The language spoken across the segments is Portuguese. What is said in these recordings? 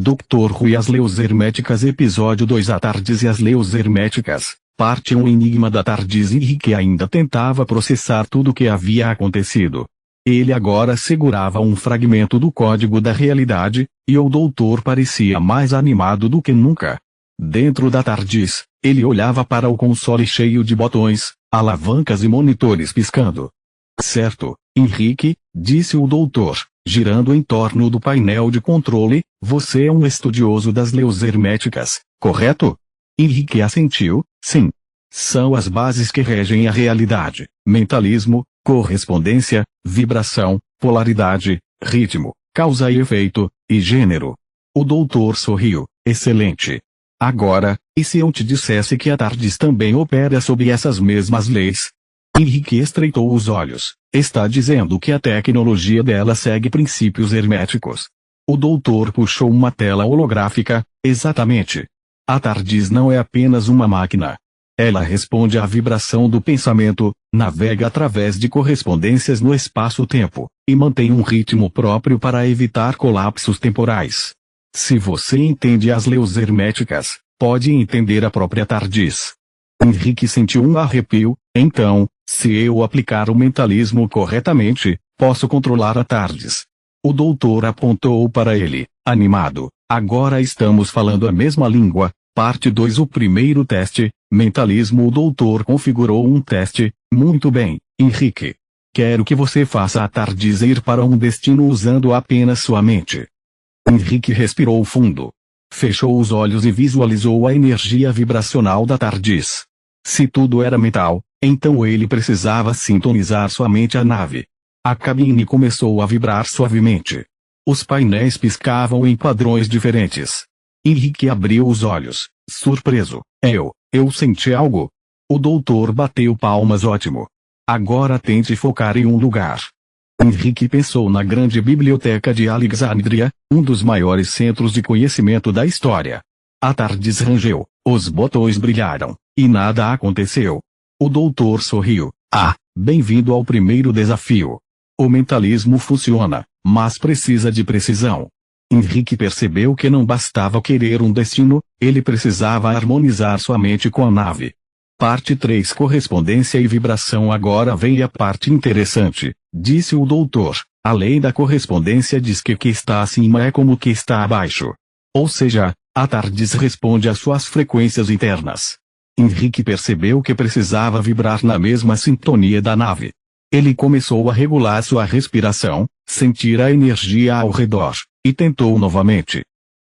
Dr. Who e as Leis Herméticas Episódio 2 A TARDIS e as Leis Herméticas, Parte 1 Enigma da TARDIS. Henrique ainda tentava processar tudo o que havia acontecido. Ele agora segurava um fragmento do código da realidade, e o doutor parecia mais animado do que nunca. Dentro da TARDIS, ele olhava para o console cheio de botões, alavancas e monitores piscando. Certo, Henrique, disse o doutor, girando em torno do painel de controle, você é um estudioso das leis herméticas, correto? Henrique assentiu, sim. São as bases que regem a realidade: mentalismo, correspondência, vibração, polaridade, ritmo, causa e efeito, e gênero. O doutor sorriu, excelente. Agora, e se eu te dissesse que a TARDIS também opera sob essas mesmas leis? Henrique estreitou os olhos. Está dizendo que a tecnologia dela segue princípios herméticos. O doutor puxou uma tela holográfica. Exatamente. A TARDIS não é apenas uma máquina. Ela responde à vibração do pensamento, navega através de correspondências no espaço-tempo, e mantém um ritmo próprio para evitar colapsos temporais. Se você entende as leis herméticas, pode entender a própria TARDIS. Henrique sentiu um arrepio. Então, se eu aplicar o mentalismo corretamente, posso controlar a TARDIS. O doutor apontou para ele, animado. Agora estamos falando a mesma língua. Parte 2 O primeiro teste, mentalismo. O doutor configurou um teste. Muito bem, Henrique. Quero que você faça a TARDIS ir para um destino usando apenas sua mente. Henrique respirou fundo. Fechou os olhos e visualizou a energia vibracional da TARDIS. Se tudo era metal, então ele precisava sintonizar sua mente à nave. A cabine começou a vibrar suavemente. Os painéis piscavam em padrões diferentes. Henrique abriu os olhos, surpreso. Eu senti algo. O doutor bateu palmas. Ótimo. Agora tente focar em um lugar. Henrique pensou na grande biblioteca de Alexandria, um dos maiores centros de conhecimento da história. A TARDIS rangeu, os botões brilharam, e nada aconteceu. O doutor sorriu. Bem-vindo ao primeiro desafio. O mentalismo funciona, mas precisa de precisão. Henrique percebeu que não bastava querer um destino, ele precisava harmonizar sua mente com a nave. Parte 3 Correspondência e vibração. Agora vem a parte interessante, disse o doutor. A lei da correspondência diz que o que está acima é como o que está abaixo. Ou seja, a TARDIS responde às suas frequências internas. Henrique percebeu que precisava vibrar na mesma sintonia da nave. Ele começou a regular sua respiração, sentir a energia ao redor, e tentou novamente.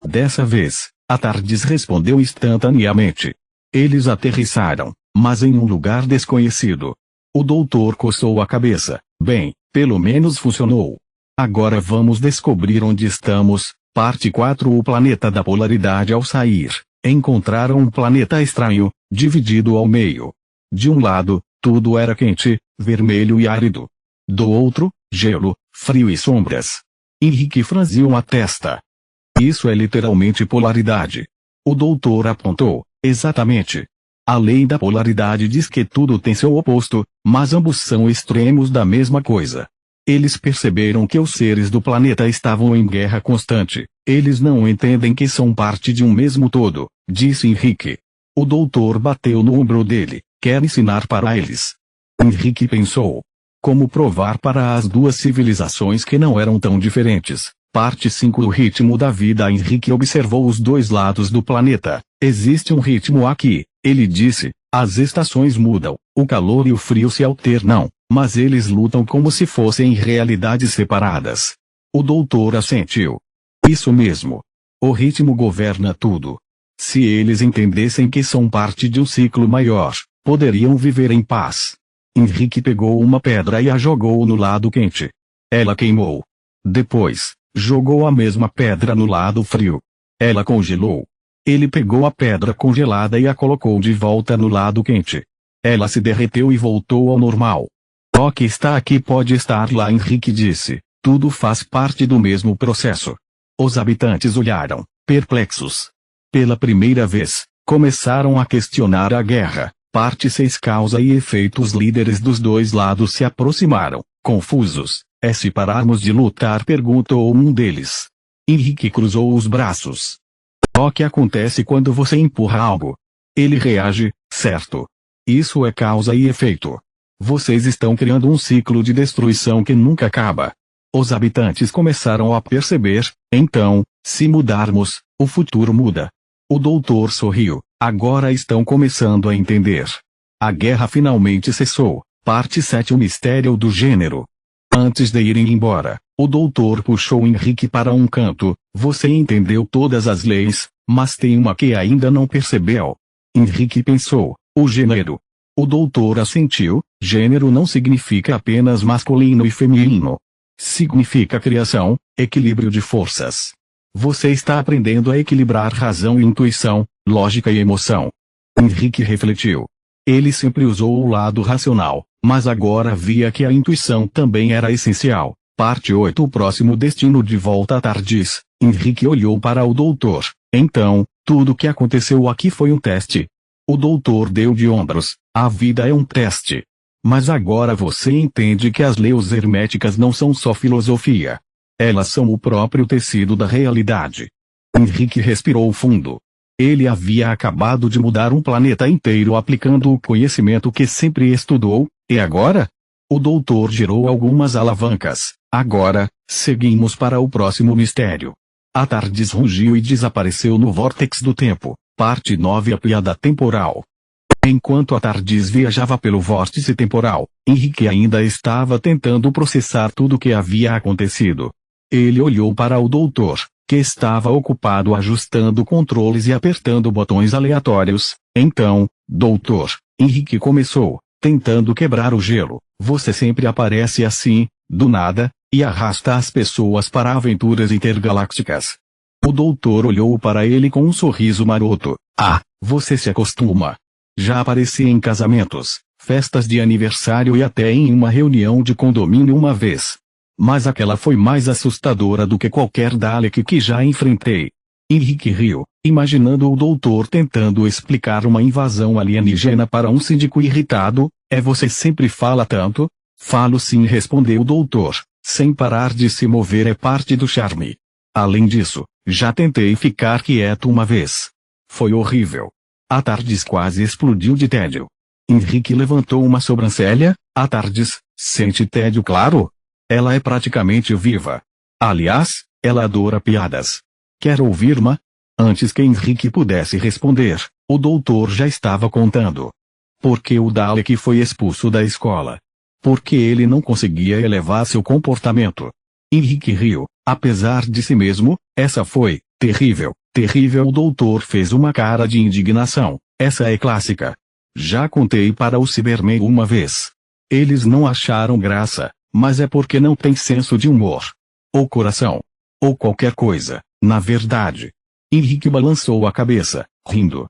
Dessa vez, a TARDIS respondeu instantaneamente. Eles aterrissaram, mas em um lugar desconhecido. O doutor coçou a cabeça. Bem, pelo menos funcionou. Agora vamos descobrir onde estamos. Parte 4 O planeta da polaridade. Ao sair, encontraram um planeta estranho, dividido ao meio. De um lado, tudo era quente, vermelho e árido. Do outro, gelo, frio e sombras. Henrique franziu a testa. Isso é literalmente polaridade. O doutor apontou. Exatamente. A lei da polaridade diz que tudo tem seu oposto, mas ambos são extremos da mesma coisa. Eles perceberam que os seres do planeta estavam em guerra constante. Eles não entendem que são parte de um mesmo todo, disse Henrique. O doutor bateu no ombro dele. Quer ensinar para eles? Henrique pensou. Como provar para as duas civilizações que não eram tão diferentes? Parte 5 O ritmo da vida. Henrique observou os dois lados do planeta. Existe um ritmo aqui, ele disse. As estações mudam, o calor e o frio se alternam, mas eles lutam como se fossem realidades separadas. O doutor assentiu. Isso mesmo. O ritmo governa tudo. Se eles entendessem que são parte de um ciclo maior, poderiam viver em paz. Henrique pegou uma pedra e a jogou no lado quente. Ela queimou. Depois, jogou a mesma pedra no lado frio. Ela congelou. Ele pegou a pedra congelada e a colocou de volta no lado quente. Ela se derreteu e voltou ao normal. O que está aqui pode estar lá, Henrique disse. Tudo faz parte do mesmo processo. Os habitantes olharam, perplexos. Pela primeira vez, começaram a questionar a guerra. Parte 6 Causa e efeito. Os líderes dos dois lados se aproximaram, confusos. Se pararmos de lutar? Perguntou um deles. Henrique cruzou os braços. O que acontece quando você empurra algo? Ele reage, certo? Isso é causa e efeito. Vocês estão criando um ciclo de destruição que nunca acaba. Os habitantes começaram a perceber, então, se mudarmos, o futuro muda. O doutor sorriu. Agora estão começando a entender. A guerra finalmente cessou. Parte 7. O mistério do gênero. Antes de irem embora, o doutor puxou Henrique para um canto. Você entendeu todas as leis, mas tem uma que ainda não percebeu. Henrique pensou. O gênero. O doutor assentiu. Gênero não significa apenas masculino e feminino. Significa criação, equilíbrio de forças. Você está aprendendo a equilibrar razão e intuição, lógica e emoção. Henrique refletiu. Ele sempre usou o lado racional, mas agora via que a intuição também era essencial. Parte 8. O próximo destino de volta à Tardis. Henrique olhou para o doutor. Então, tudo o que aconteceu aqui foi um teste. O doutor deu de ombros. A vida é um teste. Mas agora você entende que as leis herméticas não são só filosofia. Elas são o próprio tecido da realidade. Henrique respirou fundo. Ele havia acabado de mudar um planeta inteiro aplicando o conhecimento que sempre estudou, e agora? O doutor girou algumas alavancas. Agora, seguimos para o próximo mistério. A Tardis rugiu e desapareceu no vórtex do tempo. Parte 9. A piada temporal. Enquanto a Tardis viajava pelo vórtice temporal, Henrique ainda estava tentando processar tudo o que havia acontecido. Ele olhou para o doutor, que estava ocupado ajustando controles e apertando botões aleatórios. Então, doutor, Henrique começou, tentando quebrar o gelo. Você sempre aparece assim, do nada, e arrasta as pessoas para aventuras intergalácticas. O doutor olhou para ele com um sorriso maroto. Ah, você se acostuma. Já apareci em casamentos, festas de aniversário e até em uma reunião de condomínio uma vez. Mas aquela foi mais assustadora do que qualquer Dalek que já enfrentei. Henrique riu, imaginando o doutor tentando explicar uma invasão alienígena para um síndico irritado. Você sempre fala tanto? Falo sim, respondeu o doutor, sem parar de se mover, é parte do charme. Além disso, já tentei ficar quieto uma vez. Foi horrível. A Tardis quase explodiu de tédio. Henrique levantou uma sobrancelha. A Tardis sente tédio, claro? Ela é praticamente viva. Aliás, ela adora piadas. Quer ouvir uma? Antes que Henrique pudesse responder, o doutor já estava contando. Porque o Dalek foi expulso da escola. Porque ele não conseguia elevar seu comportamento. Henrique riu, apesar de si mesmo. Essa foi terrível, terrível. O doutor fez uma cara de indignação. Essa é clássica. Já contei para o Cybermen uma vez. Eles não acharam graça, mas é porque não tem senso de humor. Ou coração. Ou qualquer coisa, na verdade. Henrique balançou a cabeça, rindo.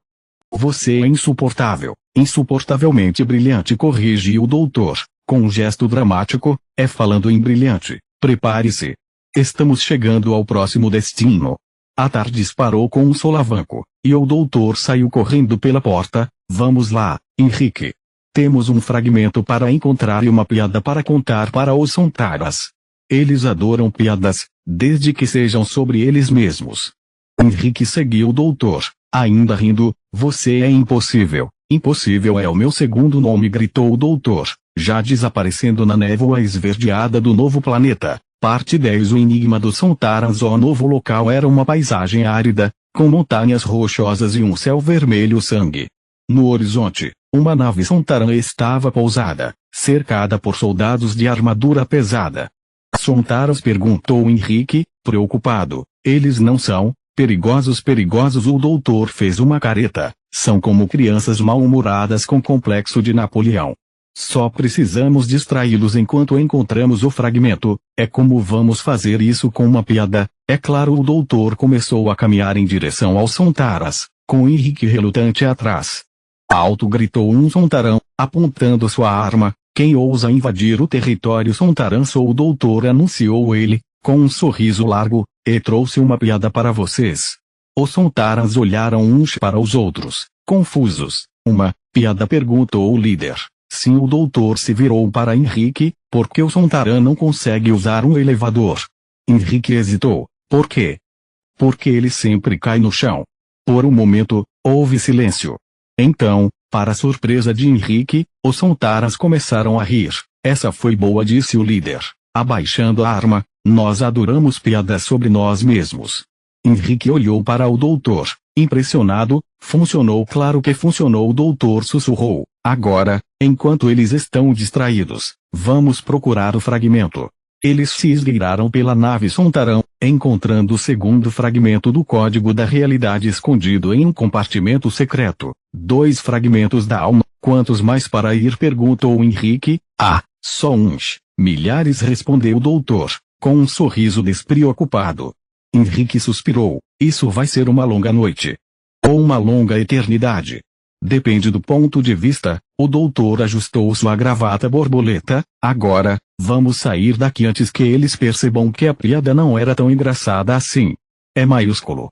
Você é insuportável, insuportavelmente brilhante, corrigiu o doutor, com um gesto dramático. Falando em brilhante, prepare-se. Estamos chegando ao próximo destino. A Tardis parou com um solavanco, e o doutor saiu correndo pela porta. Vamos lá, Henrique. Temos um fragmento para encontrar e uma piada para contar para os Sontaras. Eles adoram piadas, desde que sejam sobre eles mesmos. Henrique seguiu o doutor, ainda rindo. Você é impossível. Impossível é o meu segundo nome, gritou o doutor, já desaparecendo na névoa esverdeada do novo planeta. Parte 10. O enigma dos Sontarans. O novo local era uma paisagem árida, com montanhas rochosas e um céu vermelho sangue. No horizonte, uma nave Sontaran estava pousada, cercada por soldados de armadura pesada. Sontarans? Perguntou Henrique, preocupado. Eles não são perigosos? Perigosos? O doutor fez uma careta. São como crianças mal-humoradas com complexo de Napoleão. Só precisamos distraí-los enquanto encontramos o fragmento. Como vamos fazer isso com uma piada? É claro. O doutor começou a caminhar em direção aos Sontaras, com Henrique relutante atrás. Alto, gritou um Sontaran, apontando sua arma. Quem ousa invadir o território Sontaran? Sou o doutor, anunciou ele, com um sorriso largo, e trouxe uma piada para vocês. Os Sontarans olharam uns para os outros, confusos. Uma piada? Perguntou o líder. Sim, o doutor se virou para Henrique. Por que o Sontaran não consegue usar um elevador? Henrique hesitou. Por quê? Porque ele sempre cai no chão. Por um momento, houve silêncio. Então, para surpresa de Henrique, os Sontaras começaram a rir. Essa foi boa, disse o líder, abaixando a arma. Nós adoramos piadas sobre nós mesmos. Henrique olhou para o doutor, impressionado. Funcionou, claro que funcionou. O doutor sussurrou. Agora, enquanto eles estão distraídos, vamos procurar o fragmento. Eles se esgueiraram pela nave Sontarão, encontrando o segundo fragmento do código da realidade escondido em um compartimento secreto. 2 fragmentos da alma. Quantos mais para ir? Perguntou Henrique. Ah, só uns. Milhares, respondeu o doutor, com um sorriso despreocupado. Henrique suspirou. Isso vai ser uma longa noite. Ou uma longa eternidade. Depende do ponto de vista. O doutor ajustou sua gravata borboleta. Agora, vamos sair daqui antes que eles percebam que a piada não era tão engraçada assim. É maiúsculo.